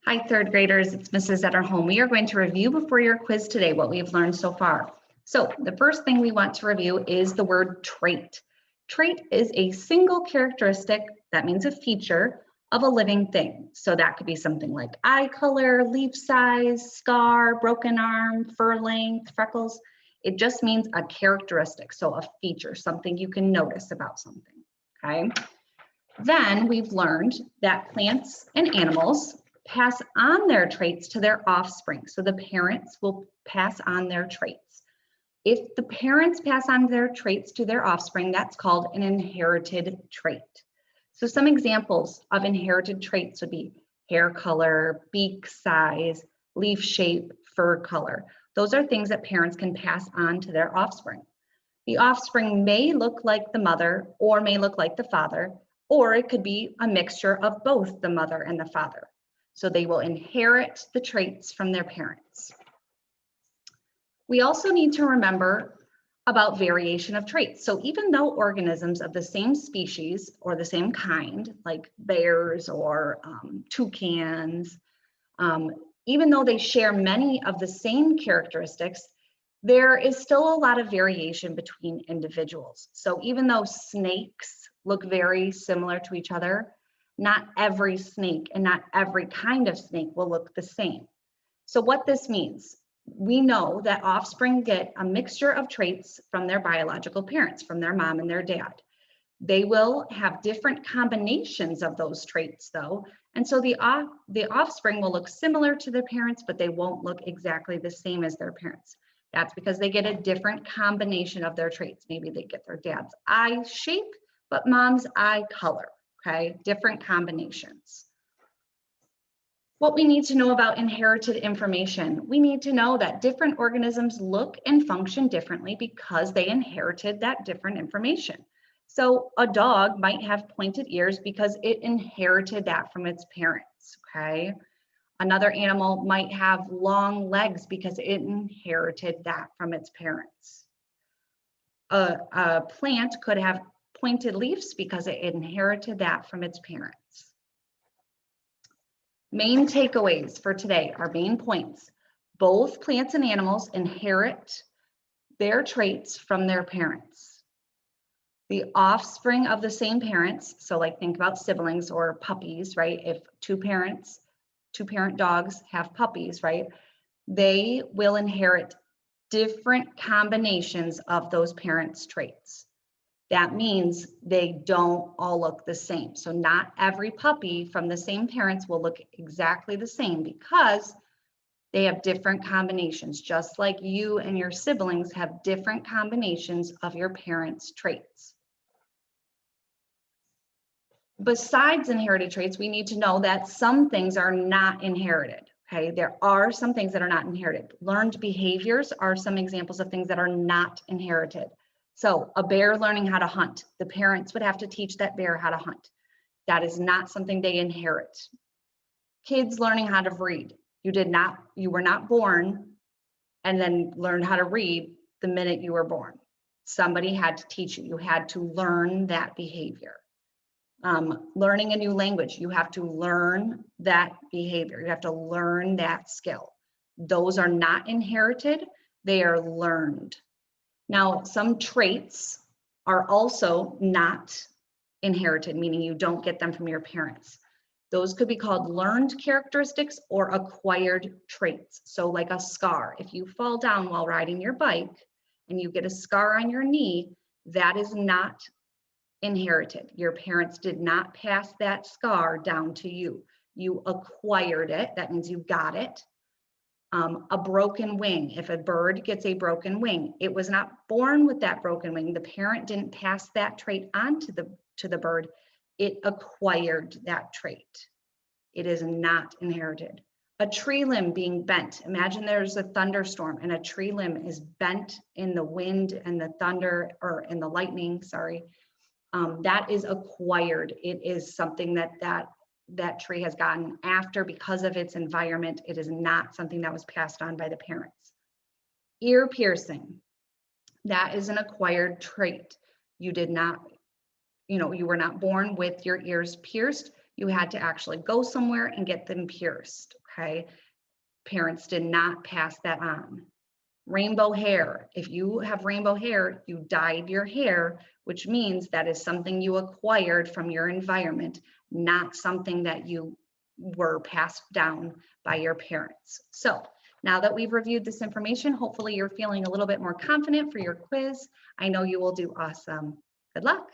Hi, third graders, it's Mrs. Zetterholm. We are going to review before your quiz today what we've learned so far. So the first thing we want to review is the word trait. Trait is a single characteristic, that means a feature, of a living thing. So that could be something like eye color, leaf size, scar, broken arm, fur length, freckles. It just means a characteristic, so a feature, something you can notice about something, okay? Then we've learned that plants and animals pass on their traits to their offspring. So the parents will pass on their traits. If the parents pass on their traits to their offspring, that's called an inherited trait. So some examples of inherited traits would be hair color, beak size, leaf shape, fur color. Those are things that parents can pass on to their offspring. The offspring may look like the mother or may look like the father, or it could be a mixture of both the mother and the father. So they will inherit the traits from their parents. We also need to remember about variation of traits. So even though organisms of the same species or the same kind, like bears or toucans, even though they share many of the same characteristics, there is still a lot of variation between individuals. So even though snakes look very similar to each other, not every snake and not every kind of snake will look the same. So what this means, we know that offspring get a mixture of traits from their biological parents, from their mom and their dad. They will have different combinations of those traits though. And so the offspring will look similar to their parents, but they won't look exactly the same as their parents. That's because they get a different combination of their traits. Maybe they get their dad's eye shape, but mom's eye color, okay? Different combinations. What we need to know about inherited information. We need to know that different organisms look and function differently because they inherited that different information. So a dog might have pointed ears because it inherited that from its parents, okay? Another animal might have long legs because it inherited that from its parents. A plant could have pointed leaves because it inherited that from its parents. Main takeaways for today, our main points. Both plants and animals inherit their traits from their parents. The offspring of the same parents, so like think about siblings or puppies, right? If two parent dogs have puppies, right? They will inherit different combinations of those parents' traits. That means they don't all look the same. So not every puppy from the same parents will look exactly the same because they have different combinations, just like you and your siblings have different combinations of your parents' traits. Besides inherited traits, we need to know that some things are not inherited. Okay, there are some things that are not inherited. Learned behaviors are some examples of things that are not inherited. So a bear learning how to hunt, the parents would have to teach that bear how to hunt. That is not something they inherit. Kids learning how to read. You were not born and then learned how to read the minute you were born. Somebody had to teach you. You had to learn that behavior. Learning a new language, you have to learn that behavior. You have to learn that skill. Those are not inherited, they are learned. Now, some traits are also not inherited, meaning you don't get them from your parents. Those could be called learned characteristics or acquired traits. So like a scar, if you fall down while riding your bike and you get a scar on your knee, that is not inherited. Your parents did not pass that scar down to you. You acquired it. That means you got it. A broken wing. If a bird gets a broken wing, it was not born with that broken wing. The parent didn't pass that trait on to the bird. It acquired that trait. It is not inherited. A tree limb being bent. Imagine there's a thunderstorm and a tree limb is bent in the wind and the thunder, or in the lightning, sorry. That is acquired. It is something that tree has gotten after because of its environment. It is not something that was passed on by the parents. Ear piercing. That is an acquired trait. You did not, you were not born with your ears pierced. You had to actually go somewhere and get them pierced, okay? Parents did not pass that on. Rainbow hair. If you have rainbow hair, you dyed your hair, which means that is something you acquired from your environment, not something that you were passed down by your parents. So now that we've reviewed this information, hopefully you're feeling a little bit more confident for your quiz. I know you will do awesome. Good luck.